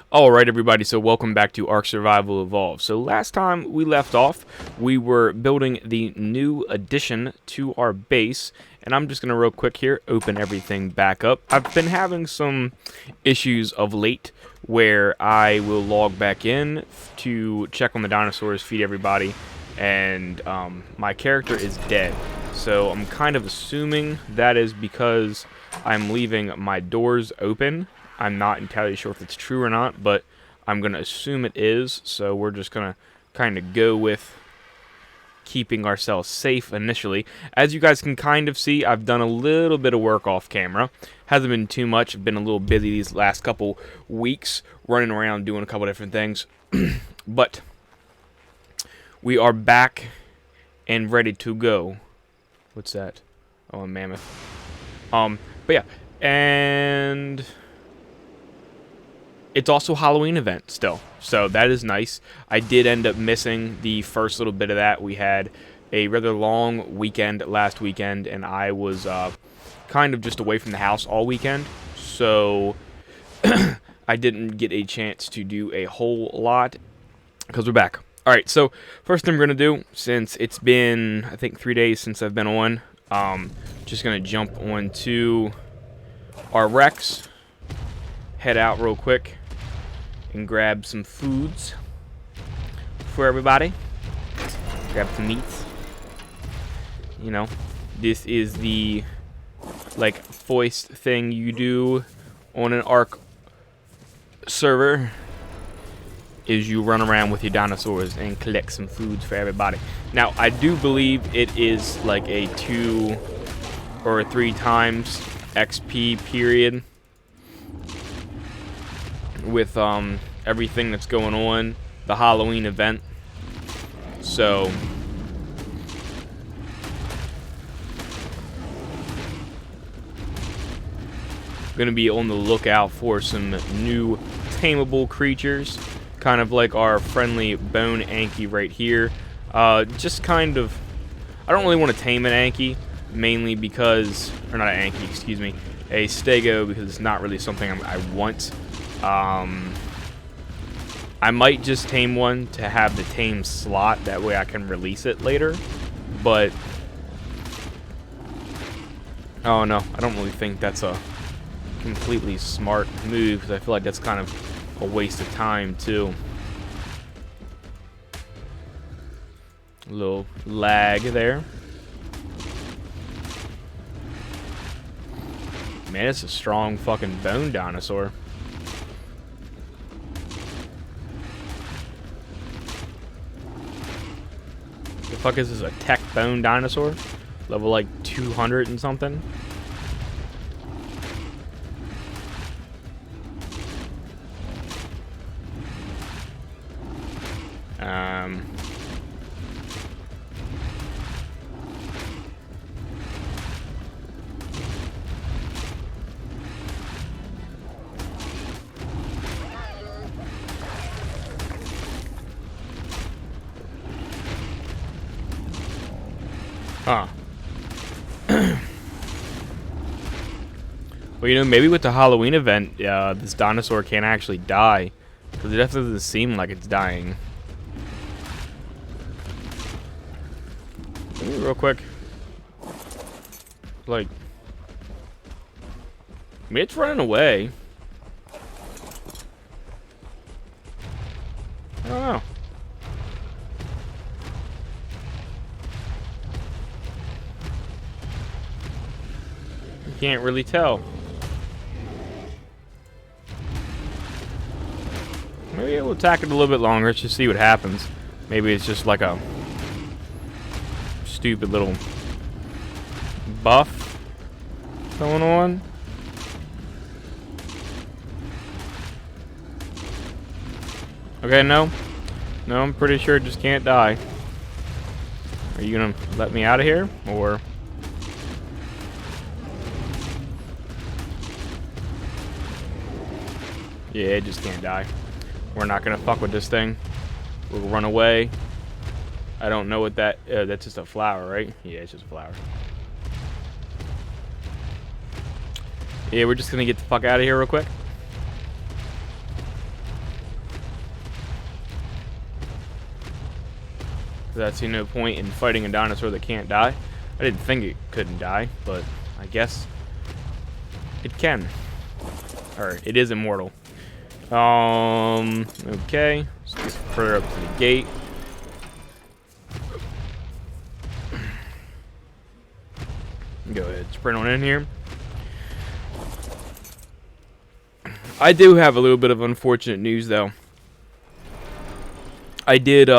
Alright everybody, so welcome back to Ark Survival Evolved. So last time we left off, we were building the new addition to our base, and I'm just going to real quick here open everything back up. I've been having some issues of late where I will log back in to check on the dinosaurs, feed everybody, and my character is dead. So I'm kind of assuming that is because I'm leaving my doors open. I'm not entirely sure if it's true or not, but I'm going to assume it is, so we're just going to kind of go with keeping ourselves safe initially. As you guys can kind of see, I've done a little bit of work off camera. Hasn't been too much. I've been a little busy these last couple weeks, running around doing a couple different things. But we are back and ready to go. What's that? Oh, a mammoth. But yeah, and it's also a Halloween event still, so that is nice. I did end up missing the first little bit of that. We had a rather long weekend last weekend, and I was kind of just away from the house all weekend, so I didn't get a chance to do a whole lot because we're back. Alright, so first thing we're going to do, since it's been, I think, 3 days since I've been on, just going to jump onto our Rex, head out real quick, and grab some foods for everybody. Grab some meats. You know, this is the, like, foist thing you do on an Ark server, is you run around with your dinosaurs and collect some foods for everybody. Now, I do believe it is like a 2 or 3 times XP period with everything that's going on, the Halloween event. So gonna be on the lookout for some new tameable creatures, kind of like our friendly bone Anky right here. Just kind of, I don't really want to tame an Anky, mainly because, or not an Anky, excuse me, a Stego, because it's not really something I want. I might just tame one to have the tame slot, that way I can release it later, but oh no, I don't really think that's a completely smart move, because I feel like that's kind of a waste of time too. A little lag there. Man, it's a strong fucking bone dinosaur. The fuck is this, a tech bone dinosaur? Level like 200 and something? Huh. Well, you know, maybe with the Halloween event, this dinosaur can't actually die, because it definitely doesn't seem like it's dying. Let me real quick. Like, I mean, it's running away. I don't know. Can't really tell. Maybe we'll attack it a little bit longer just to see what happens. Maybe it's just like a stupid little buff going on. Okay, no. No, I'm pretty sure it just can't die. Are you gonna let me out of here, or? Yeah, it just can't die. We're not gonna fuck with this thing. We'll run away. I don't know what that... that's just a flower, right? Yeah, it's just a flower. Yeah, we're just gonna get the fuck out of here real quick. 'Cause I see no point in fighting a dinosaur that can't die. I didn't think it couldn't die, but I guess it can. Or it is immortal. Okay. Let's get further up to the gate. Go ahead, sprint on in here. I do have a little bit of unfortunate news, though. I did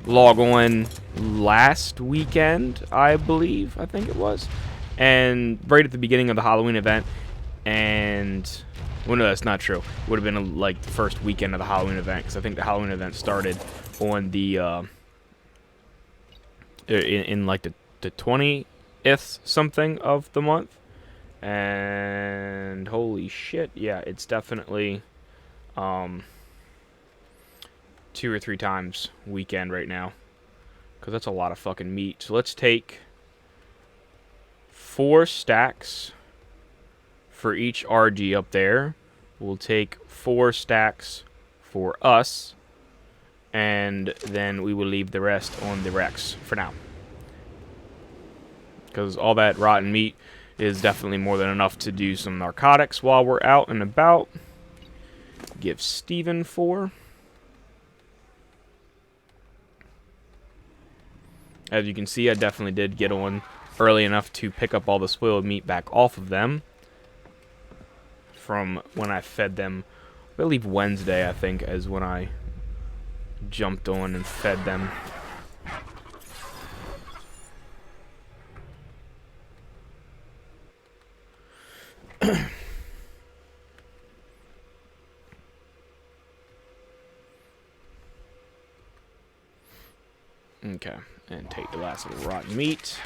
log on last weekend, I believe. I think it was. And right at the beginning of the Halloween event. And, well, no, that's not true. It would have been like the first weekend of the Halloween event. Because I think the Halloween event started on the, in like the 20th something of the month. And holy shit, yeah, it's definitely 2 or 3 times weekend right now, because that's a lot of fucking meat. So let's take 4 stacks for each RG up there. We'll take 4 stacks for us, and then we will leave the rest on the Rex for now, because all that rotten meat is definitely more than enough to do some narcotics while we're out and about. Give Steven 4. As you can see, I definitely did get on early enough to pick up all the spoiled meat back off of them from when I fed them. I believe Wednesday, I think, is when I jumped on and fed them. Okay, and take the last little rotten meat.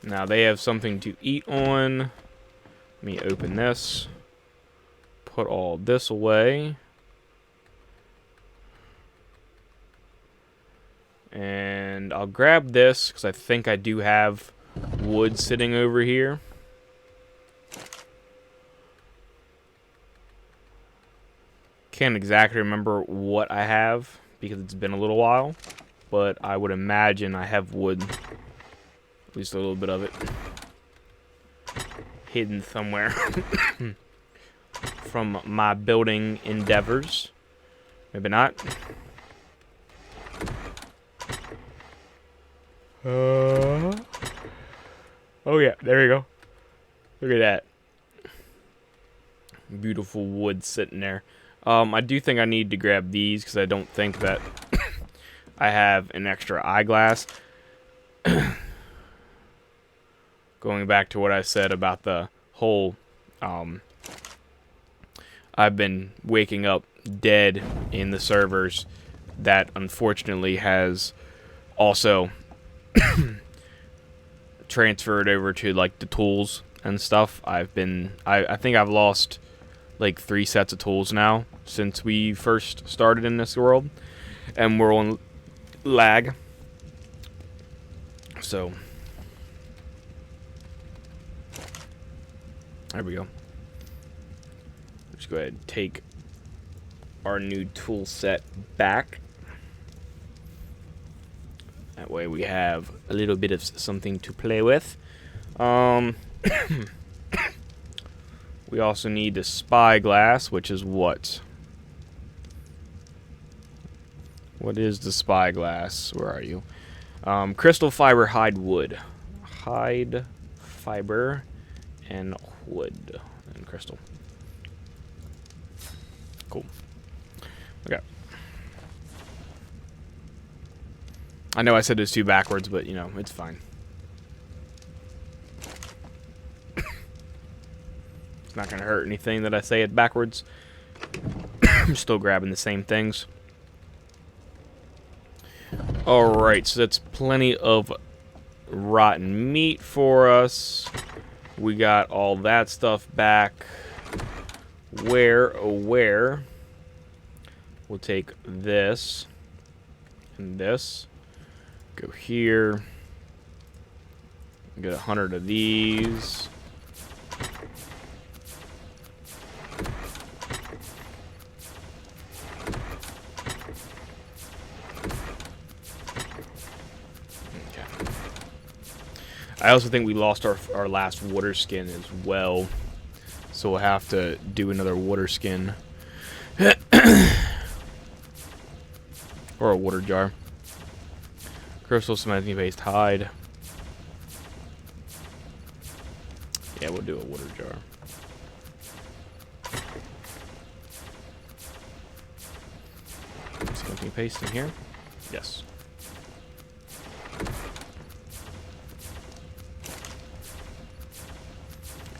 Now they have something to eat on. Let me open this. Put all this away. And I'll grab this, because I think I do have wood sitting over here. Can't exactly remember what I have, because it's been a little while. But I would imagine I have wood. At least a little bit of it. Hidden somewhere. From my building endeavors. Maybe not. Oh yeah, there you go. Look at that. Beautiful wood sitting there. I do think I need to grab these, because I don't think that I have an extra eyeglass. Going back to what I said about the whole, I've been waking up dead in the servers. That unfortunately has also transferred over to like the tools and stuff. I think I've lost like 3 sets of tools now since we first started in this world, and we're on lag. So there we go. Let's go ahead and take our new tool set back. That way we have a little bit of something to play with. We also need the spyglass, which is what? What is the spyglass? Where are you? Crystal fiber, hide wood. Hide fiber and wood and crystal. Cool. Okay. I know I said those 2 backwards, but you know, it's fine. It's not gonna hurt anything that I say it backwards. I'm still grabbing the same things. Alright, so that's plenty of rotten meat for us. We got all that stuff back. Where, oh where? We'll take this and this. Go here. Get 100 of these. I also think we lost our last water skin as well. So we'll have to do another water skin. Or a water jar. Crystal cementing paste hide. Yeah, we'll do a water jar. Cementing paste in here. Yes.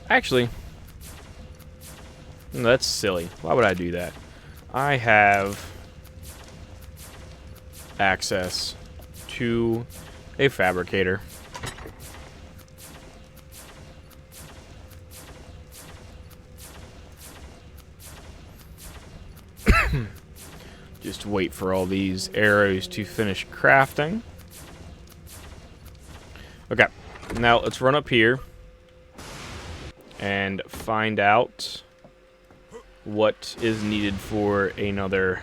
Actually, that's silly. Why would I do that? I have access to a fabricator. Just wait for all these arrows to finish crafting. Okay, now let's run up here and find out what is needed for another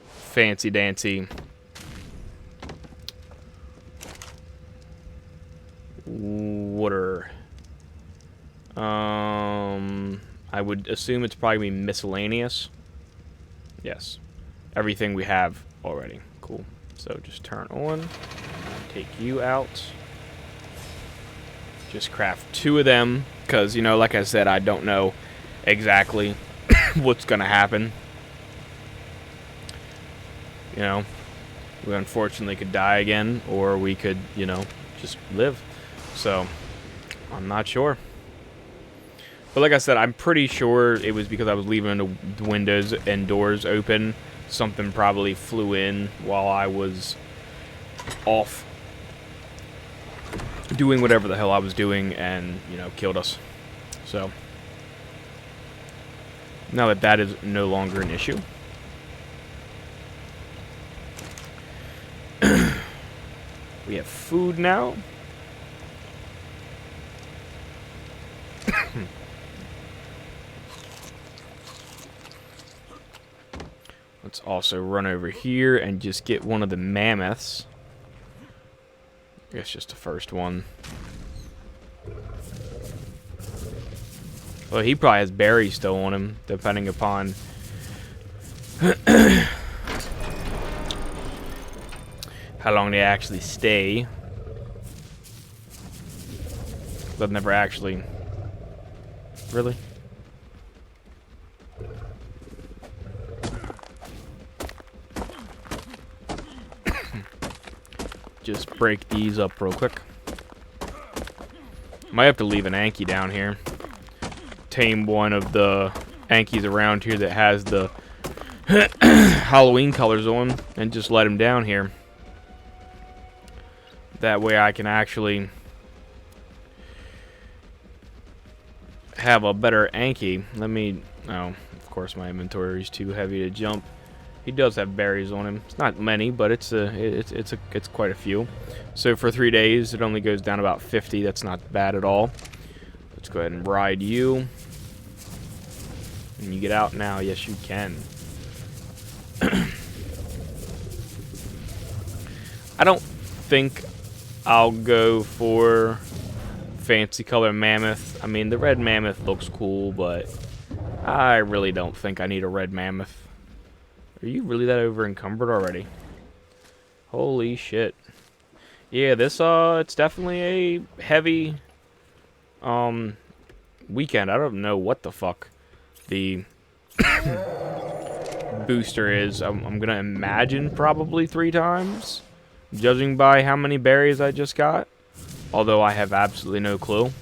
fancy dancy water. I would assume it's probably gonna be miscellaneous. Yes, everything we have already. Cool. So just turn on. Take you out. Just craft 2 of them, because, you know, like I said, I don't know exactly what's going to happen. You know, we unfortunately could die again, or we could, you know, just live. So, I'm not sure. But like I said, I'm pretty sure it was because I was leaving the windows and doors open. Something probably flew in while I was off doing whatever the hell I was doing and, you know, killed us. So, now that that is no longer an issue. We have food now. Let's also run over here and just get one of the mammoths. I guess just the first one. Well, he probably has berries still on him, depending upon how long they actually stay. I've never actually... Really? Just break these up real quick. Might have to leave an Anki down here. Tame one of the Ankies around here that has the Halloween colors on and just let him down here. That way I can actually have a better Anki. Let me... Oh, of course my inventory is too heavy to jump. He does have berries on him. It's not many, but it's quite a few. So for 3 days, it only goes down about 50. That's not bad at all. Let's go ahead and ride you. Can you get out now? Yes, you can. I don't think I'll go for fancy color mammoth. I mean, the red mammoth looks cool, but I really don't think I need a red mammoth. Are you really that over encumbered already? Holy shit. Yeah, this it's definitely a heavy weekend. I don't know what the fuck the booster is. I'm gonna imagine probably 3 times, judging by how many berries I just got. Although I have absolutely no clue,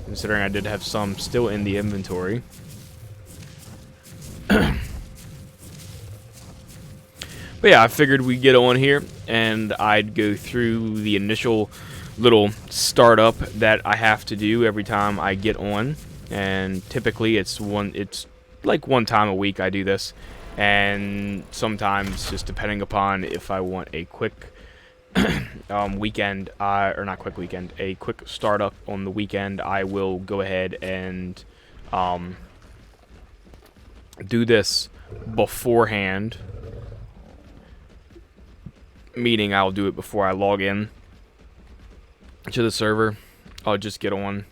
considering I did have some still in the inventory. But yeah, I figured we'd get on here and I'd go through the initial little startup that I have to do every time I get on. And typically it's like 1 time a week I do this. And sometimes, just depending upon if I want a quick weekend, or not quick weekend, a quick startup on the weekend, I will go ahead and do this beforehand. meaning I'll do it before I log in to the server. I'll just get on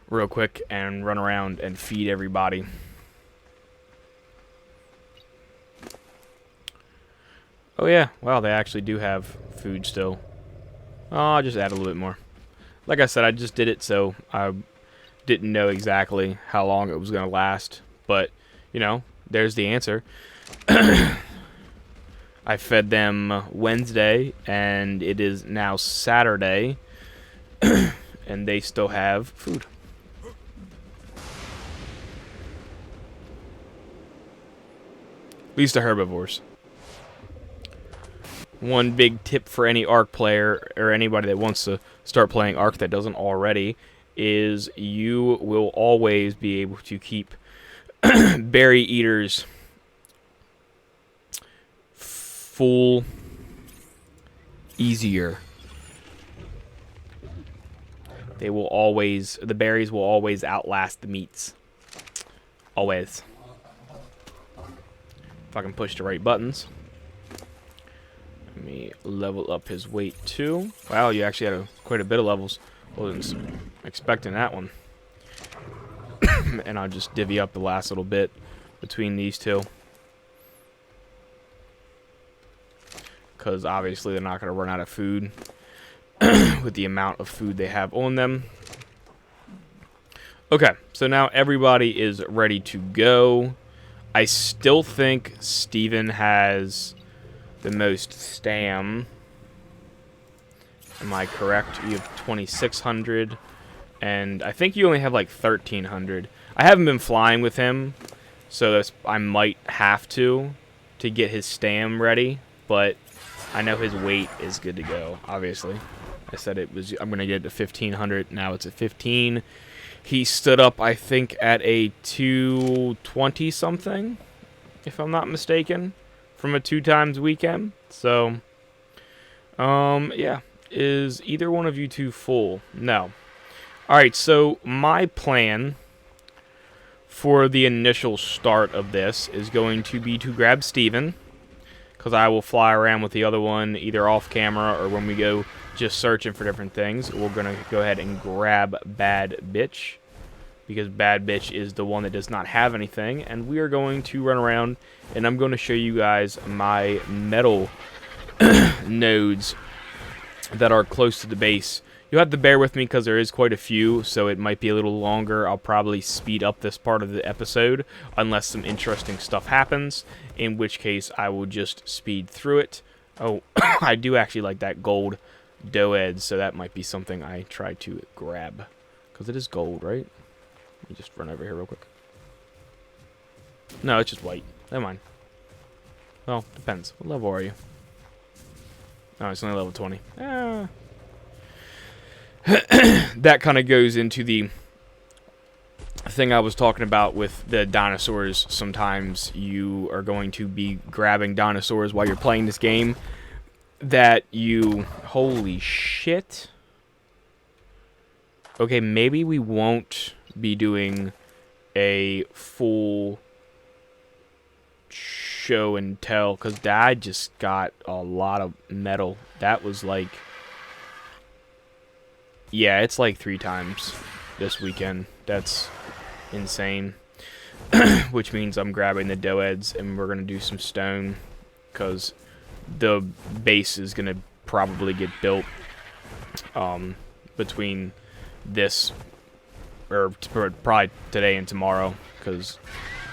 real quick and run around and feed everybody. Oh yeah, wow, they actually do have food still. Oh, I'll just add a little bit more. Like I said, I just did it so I didn't know exactly how long it was going to last. But, you know, there's the answer. I fed them Wednesday, and it is now Saturday, and they still have food. At least the herbivores. One big tip for any Ark player, or anybody that wants to start playing Ark that doesn't already, is you will always be able to keep berry eaters full easier. They will always, the berries will always outlast the meats. Always. If I can push the right buttons. Let me level up his weight too. Wow, you actually had quite a bit of levels. Wasn't expecting that one. And I'll just divvy up the last little bit between these two. Because obviously they're not going to run out of food with the amount of food they have on them. Okay, so now everybody is ready to go. I still think Steven has the most stam. Am I correct? You have 2,600. And I think you only have like 1,300. I haven't been flying with him, so I might have to get his stam ready. But I know his weight is good to go, obviously. I said I'm going to get it to 1,500. Now it's at 15. He stood up, I think, at a 220-something, if I'm not mistaken, from a 2x weekend. So, yeah. Is either one of you two full? No. Alright, so my plan for the initial start of this is going to be to grab Steven, because I will fly around with the other one either off camera or when we go just searching for different things. We're going to go ahead and grab Bad Bitch, because Bad Bitch is the one that does not have anything, and we are going to run around, and I'm going to show you guys my metal nodes that are close to the base. You'll have to bear with me because there is quite a few, so it might be a little longer. I'll probably speed up this part of the episode unless some interesting stuff happens, in which case I will just speed through it. Oh, I do actually like that gold doed, so that might be something I try to grab, because it is gold, right? Let me just run over here real quick. No, it's just white. Never mind. Well, depends. What level are you? Oh, it's only level 20. That kind of goes into the thing I was talking about with the dinosaurs. Sometimes you are going to be grabbing dinosaurs while you're playing this game that you... Holy shit. Okay, maybe we won't be doing a full show and tell, because Dad just got a lot of metal. That was like... Yeah, it's like 3 times this weekend. That's insane. Which means I'm grabbing the doeds and we're going to do some stone, because the base is going to probably get built between this, or probably today and tomorrow, because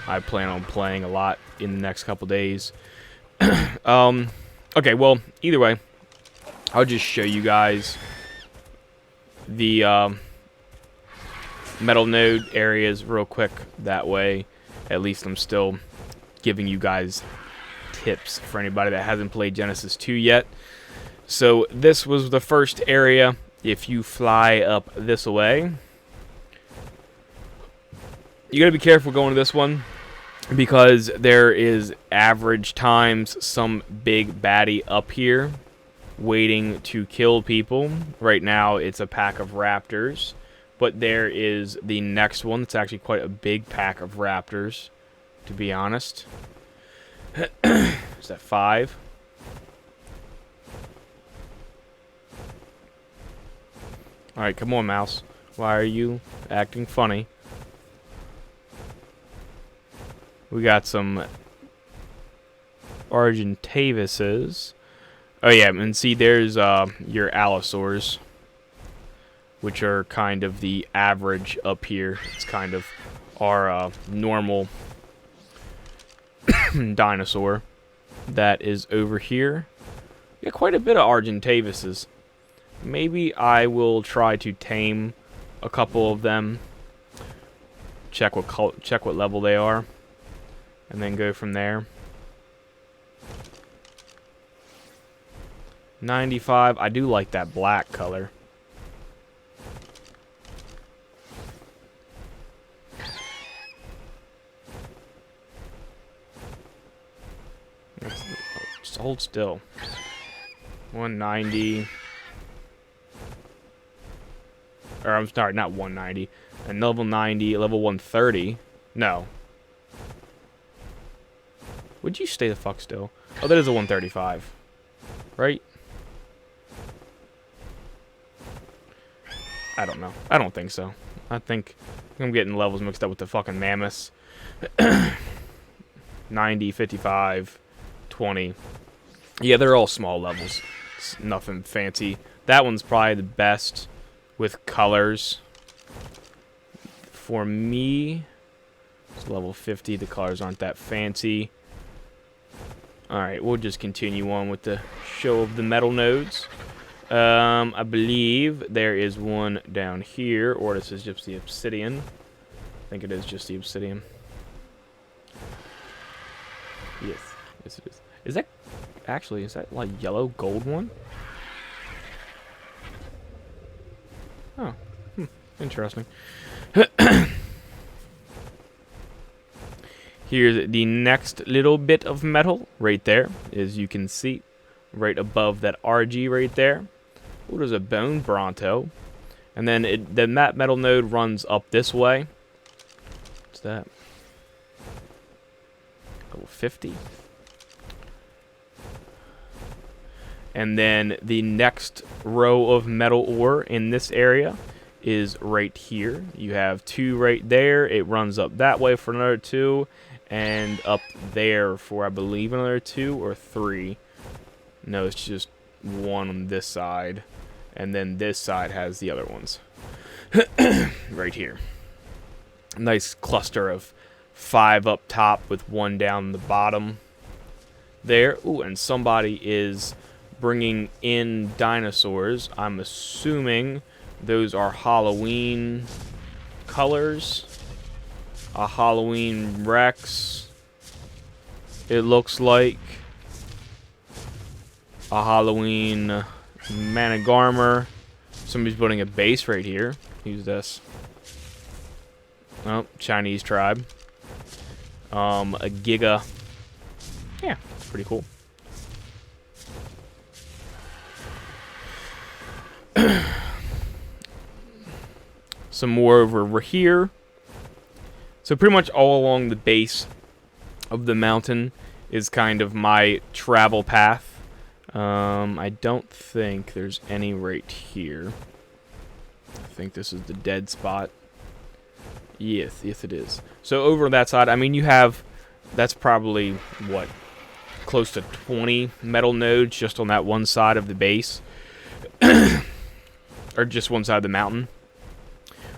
I plan on playing a lot in the next couple days. Okay, well, either way, I'll just show you guys the metal node areas real quick. That way, at least I'm still giving you guys tips for anybody that hasn't played Genesis 2 yet. So this was the first area. If you fly up this way, you gotta be careful going to this one, because there is average times some big baddie up here waiting to kill people. Right now it's a pack of raptors, but there is the next one. It's actually quite a big pack of raptors, to be honest. Is that 5? Alright, come on, mouse. Why are you acting funny? We got some Argentavises. Oh yeah, and see there's your allosaurs, which are kind of the average up here. It's kind of our normal dinosaur that is over here. Yeah, quite a bit of Argentavises. Maybe I will try to tame a couple of them. Check what level they are, and then go from there. 95. I do like that black color. Just hold still. 190. Or I'm sorry, not 190. And level 90, level 130. No. Would you stay the fuck still? Oh, that is a 135. Right? I don't know. I don't think so. I think I'm getting levels mixed up with the fucking mammoths. 90, 55, 20. Yeah, they're all small levels. It's nothing fancy. That one's probably the best with colors. For me, it's level 50. The colors aren't that fancy. Alright, we'll just continue on with the show of the metal nodes. I believe there is one down here, or this is just the obsidian. I think it is just the obsidian. Yes, yes it is. Is that, actually, is that like yellow gold one? Oh, interesting. Here's the next little bit of metal right there, as you can see, right above that RG right there. Oh, there's a bone Bronto. And then that metal node runs up this way. What's that? Level 50. And then the next row of metal ore in this area is right here. You have 2 right there. It runs up that way for another 2. And up there for, I believe, another 2 or 3. No, it's just 1 on this side. And then this side has the other ones. Right here. Nice cluster of 5 up top with 1 down the bottom there. Ooh, and somebody is bringing in dinosaurs. I'm assuming those are Halloween colors. A Halloween Rex. It looks like a Halloween Managarmer. Somebody's building a base right here. Who's this? Oh, Chinese tribe. A Giga. Yeah, pretty cool. Some more over here. So pretty much all along the base of the mountain is kind of my travel path. I don't think there's any right here. I think this is the dead spot. Yes, yes it is. So over on that side, I mean, you have, that's probably, what, close to 20 metal nodes just on that one side of the base. Or just one side of the mountain.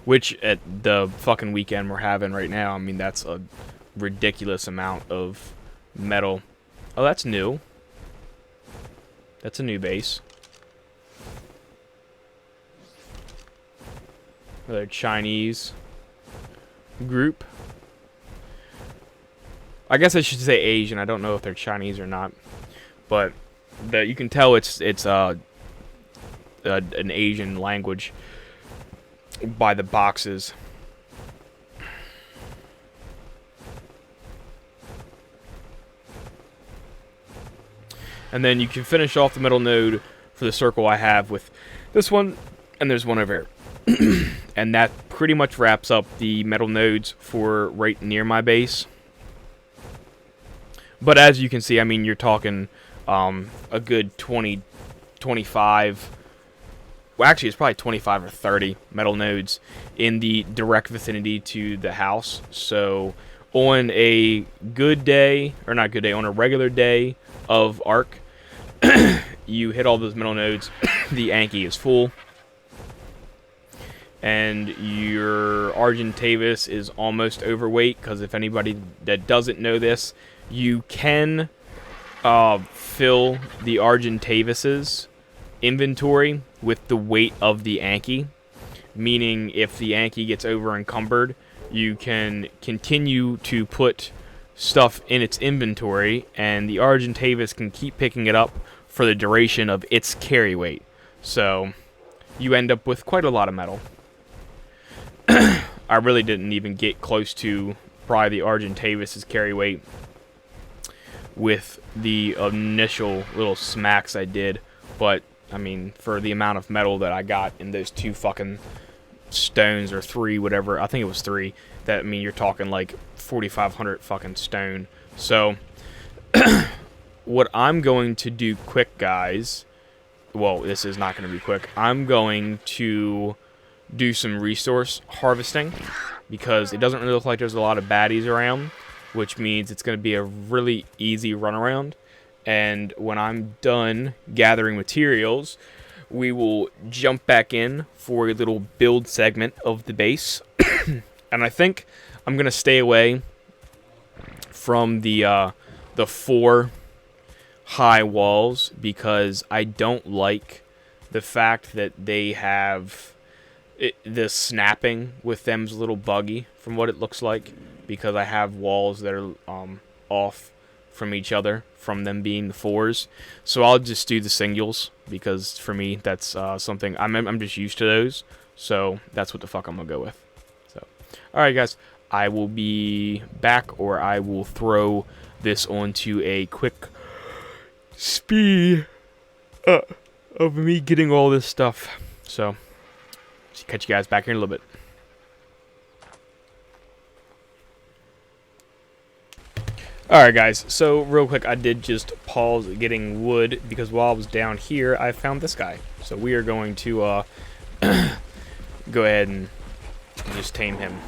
Which, at the fucking weekend we're having right now, I mean, that's a ridiculous amount of metal. Oh, that's new. That's a new base. Another Chinese group. I guess I should say Asian. I don't know if they're Chinese or not. But you can tell it's an Asian language by the boxes. And then you can finish off the metal node for the circle I have with this one, and there's one over here. And that pretty much wraps up the metal nodes for right near my base. But as you can see, I mean, you're talking a good 20, 25. Well, actually, it's probably 25 or 30 metal nodes in the direct vicinity to the house. So on a good day, or not good day, on a regular day of Ark, you hit all those metal nodes, the Anki is full, and your Argentavis is almost overweight, because if anybody that doesn't know this, you can fill the Argentavis's inventory with the weight of the Anki, meaning if the Anki gets over encumbered, you can continue to put stuff in its inventory, and the Argentavis can keep picking it up for the duration of its carry weight. So you end up with quite a lot of metal. I really didn't even get close to probably the Argentavis's carry weight with the initial little smacks I did, but I mean, for the amount of metal that I got in those 2 fucking stones, or 3, whatever, I think it was 3, that, I mean, you're talking like 4,500 fucking stone. So what I'm going to do quick, guys, well, this is not going to be quick, I'm going to do some resource harvesting, because it doesn't really look like there's a lot of baddies around, which means it's going to be a really easy runaround. And when I'm done gathering materials, we will jump back in for a little build segment of the base. And I think I'm going to stay away from the 4 high walls, because I don't like the fact that they have the snapping with them's a little buggy from what it looks like, because I have walls that are off from each other from them being the 4s. So I'll just do the singles, because for me that's something I'm just used to those. So that's what the fuck I'm gonna go with. So alright guys, I will be back, or I will throw this onto a quick speed of me getting all this stuff. So catch you guys back here in a little bit. Alright guys, so real quick, I did just pause getting wood, because while I was down here, I found this guy. So we are going to go ahead and just tame him.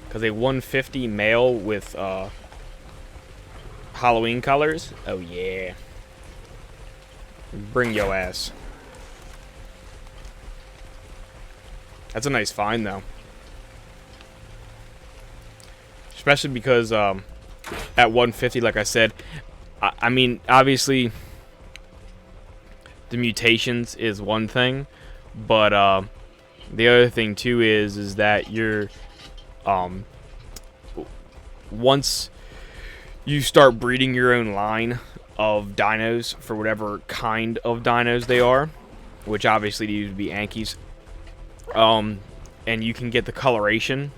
Because a 150 male with Halloween colors, oh yeah. Bring yo ass. That's a nice find though. Especially because at 150, like I said, I mean, obviously the mutations is one thing, but the other thing too is that you're once you start breeding your own line of dinos for whatever kind of dinos they are, which obviously these would be Ankies, and you can get the coloration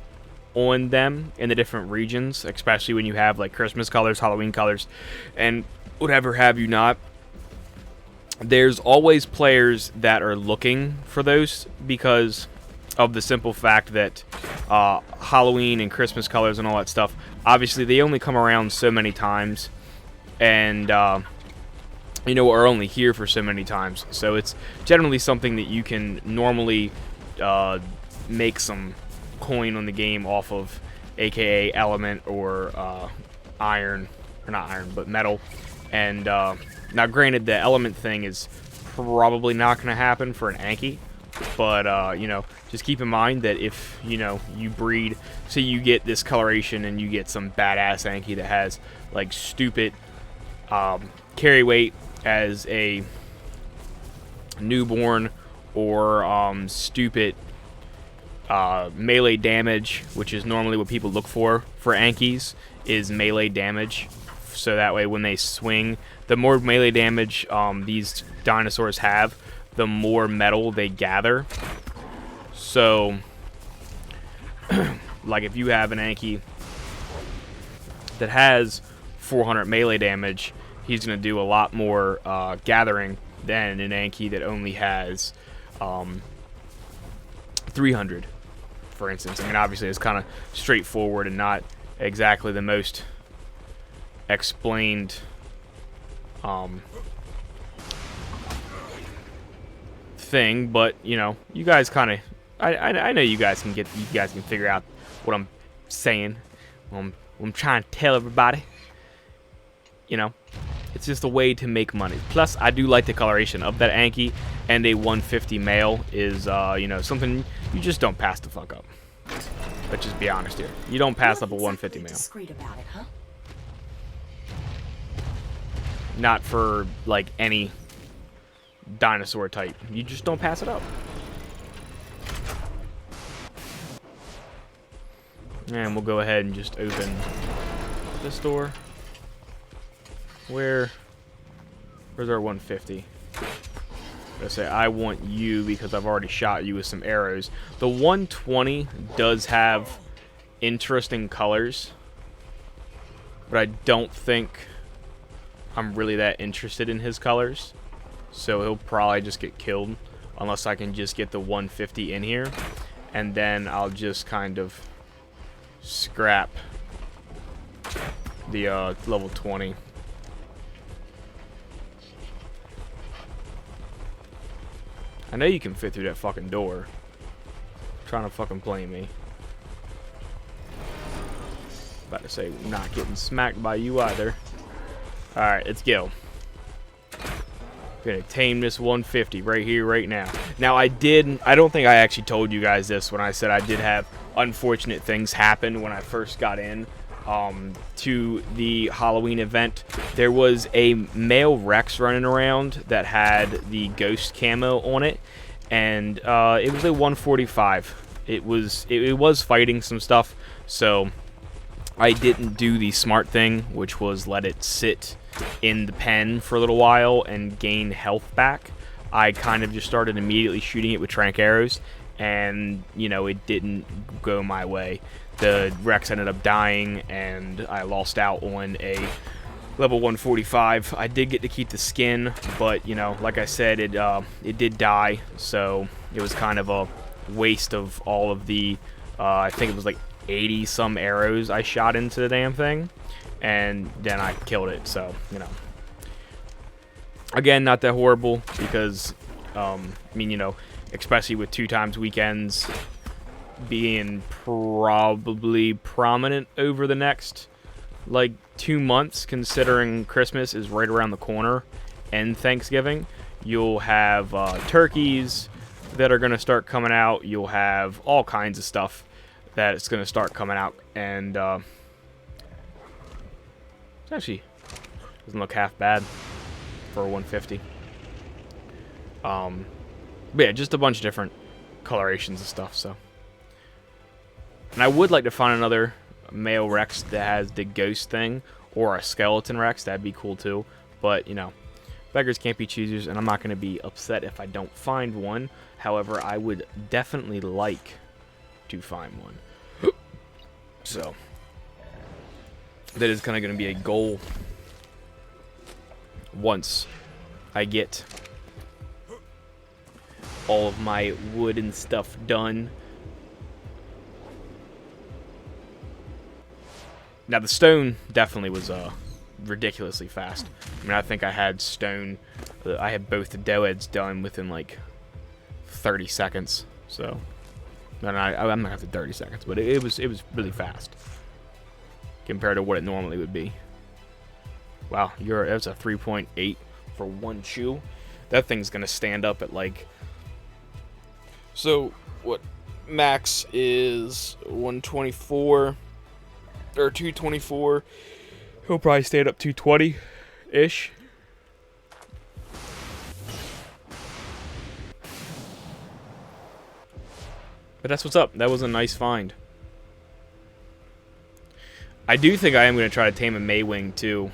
on them in the different regions, especially when you have like Christmas colors, Halloween colors, and whatever have you not. There's always players that are looking for those, because of the simple fact that Halloween and Christmas colors and all that stuff, obviously they only come around so many times, and you know, are only here for so many times. So it's generally something that you can normally make some coin on the game off of, aka element or iron, or not iron but metal. And now granted, the element thing is probably not going to happen for an Anki, but you know, just keep in mind that if you know you breed, say you get this coloration and you get some badass Anki that has like stupid carry weight as a newborn, or stupid melee damage, which is normally what people look for Ankies, is melee damage. So that way when they swing, the more melee damage these dinosaurs have, the more metal they gather. So like if you have an Anki that has 400 melee damage, he's going to do a lot more gathering than an Anki that only has 300, for instance. I mean, obviously it's kind of straightforward and not exactly the most explained thing, but you know, you guys kind of, I know you guys can figure out what I'm saying. What I'm trying to tell everybody. You know, it's just a way to make money. Plus, I do like the coloration of that Anki, and a 150 male is, you know, something you just don't pass the fuck up. Let's just be honest here. You don't pass up a 150 male. Discreet about it, huh? Not for, like, any dinosaur type. You just don't pass it up. And we'll go ahead and just open this door. Where's our 150? I say I want you because I've already shot you with some arrows. The 120 does have interesting colors, but I don't think I'm really that interested in his colors. So he'll probably just get killed unless I can just get the 150 in here, and then I'll just kind of scrap the level 20. I know you can fit through that fucking door. Trying to fucking play me. About to say, not getting smacked by you either. Alright, let's go. Gonna tame this 150 right here, right now. Now, I don't think I actually told you guys this when I said I did have unfortunate things happen when I first got in to the Halloween event. There was a male Rex running around that had the ghost camo on it, and it was a 145. It was fighting some stuff, so I didn't do the smart thing, which was let it sit in the pen for a little while and gain health back. I kind of just started immediately shooting it with tranq arrows, and you know, it didn't go my way. The Rex ended up dying, and I lost out on a level 145. I did get to keep the skin, but you know, like I said, it did die, so it was kind of a waste of all of the I think it was like 80 some arrows I shot into the damn thing, and then I killed it. So you know, again, not that horrible because I mean, you know, especially with 2 times weekends being probably prominent over the next like 2 months, considering Christmas is right around the corner and Thanksgiving. You'll have turkeys that are going to start coming out. You'll have all kinds of stuff that it's going to start coming out, and it actually doesn't look half bad for a 150. But yeah, just a bunch of different colorations and stuff. So, and I would like to find another male Rex that has the ghost thing, or a skeleton Rex. That'd be cool too. But you know, beggars can't be choosers, and I'm not going to be upset if I don't find one. However, I would definitely like to find one. So that is kind of going to be a goal once I get all of my wood and stuff done. Now the stone definitely was ridiculously fast. I mean, I think I had stone, I had both the doeds done within like 30 seconds. So, no, I'm not after 30 seconds, but it was really fast compared to what it normally would be. Wow, that's a 3.8 for one chew. That thing's gonna stand up at like. So what? Max is 124 or 224. He'll probably stand up 220-ish. But that's what's up. That was a nice find. I do think I am going to try to tame a Maywing too,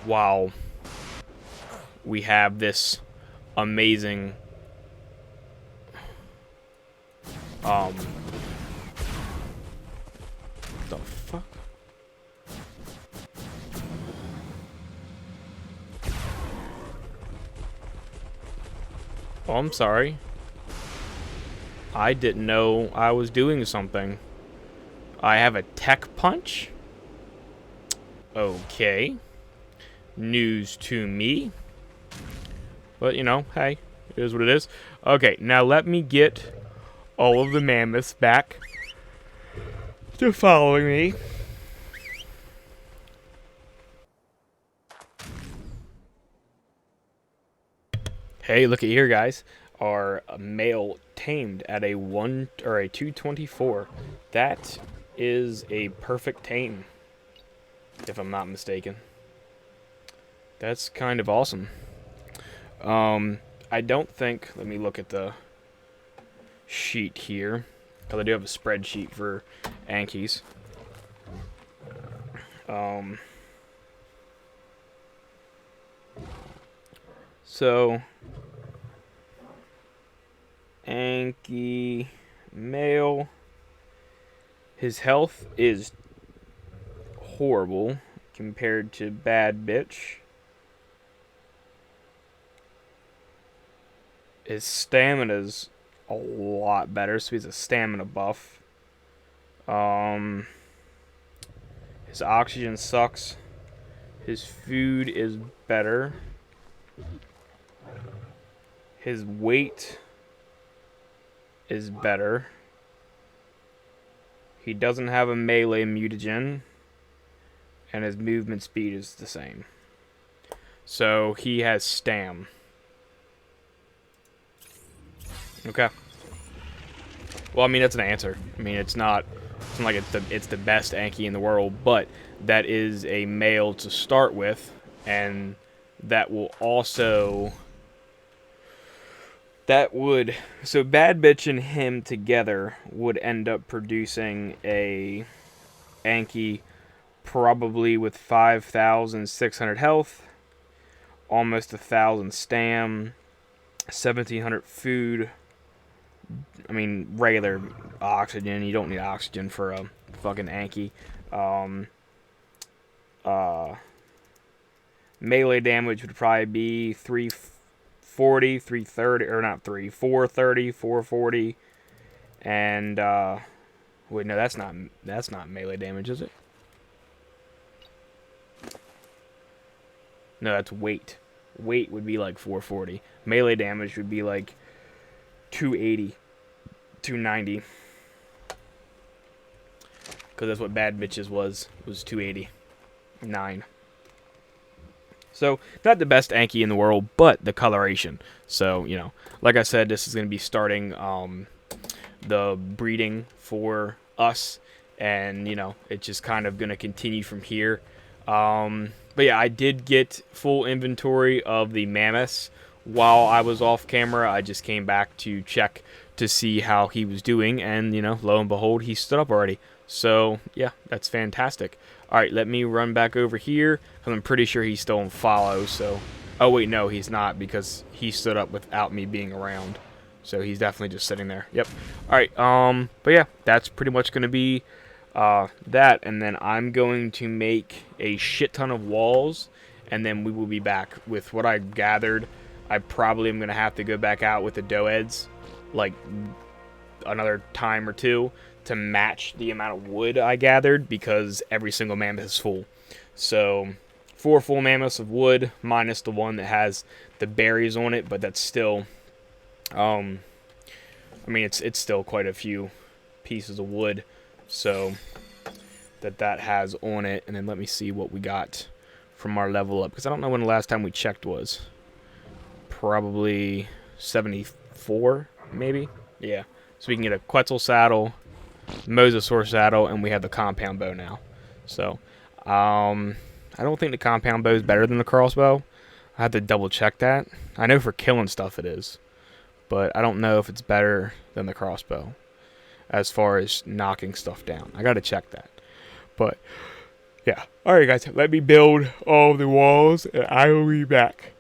while we have this amazing what the fuck? Oh, I'm sorry. I didn't know I was doing something. I have a tech punch? Okay. News to me. But, you know, hey, it is what it is. Okay, now let me get all of the mammoths back to following me. Hey, look at here, guys. Our male tamed at a 224. That is a perfect tame, if I'm not mistaken. That's kind of awesome. I don't think. Let me look at the sheet here, because I do have a spreadsheet for Ankies. So Anki male, his health is horrible compared to bad bitch. His stamina's a lot better, so he's a stamina buff. His oxygen sucks. His food is better. His weight is better. He doesn't have a melee mutagen, and his movement speed is the same. So he has stam. Okay. Well, I mean, that's an answer. I mean, it's not like it's the best Anki in the world, but that is a male to start with, and that will also so Bad Bitch and him together would end up producing a Anki probably with 5,600 health, almost 1,000 stam, 1,700 food. I mean, regular oxygen. You don't need oxygen for a fucking Anki. Melee damage would probably be 340, 330, or not 430, 440, and wait, no, that's not melee damage, is it? No, that's weight. Weight would be like 440. Melee damage would be like 280, 290. Because that's what Bad Bitches was 289. So, not the best Anki in the world, but the coloration. So, you know, like I said, this is going to be starting the breeding for us. And, you know, it's just kind of going to continue from here. But yeah, I did get full inventory of the mammoths while I was off camera. I just came back to check to see how he was doing. And, you know, lo and behold, he stood up already. So, yeah, that's fantastic. Alright, let me run back over here. I'm pretty sure he's still on follow, so... Oh, wait, no, he's not, because he stood up without me being around. So he's definitely just sitting there. Yep. Alright, but yeah, that's pretty much going to be that. And then I'm going to make a shit ton of walls, and then we will be back with what I gathered. I probably am going to have to go back out with the doeds, like, another time or two, to match the amount of wood I gathered, because every single mammoth is full. So 4 full mammoths of wood minus the one that has the berries on it, but that's still I mean it's still quite a few pieces of wood, so that has on it. And then let me see what we got from our level up, because I don't know when the last time we checked was. Probably 74 maybe. Yeah, so we can get a Quetzal saddle, Mosasaur saddle, and we have the compound bow now. So, I don't think the compound bow is better than the crossbow. I have to double check that. I know for killing stuff it is, but I don't know if it's better than the crossbow as far as knocking stuff down. I gotta check that. But, yeah. Alright guys, let me build all the walls, and I will be back.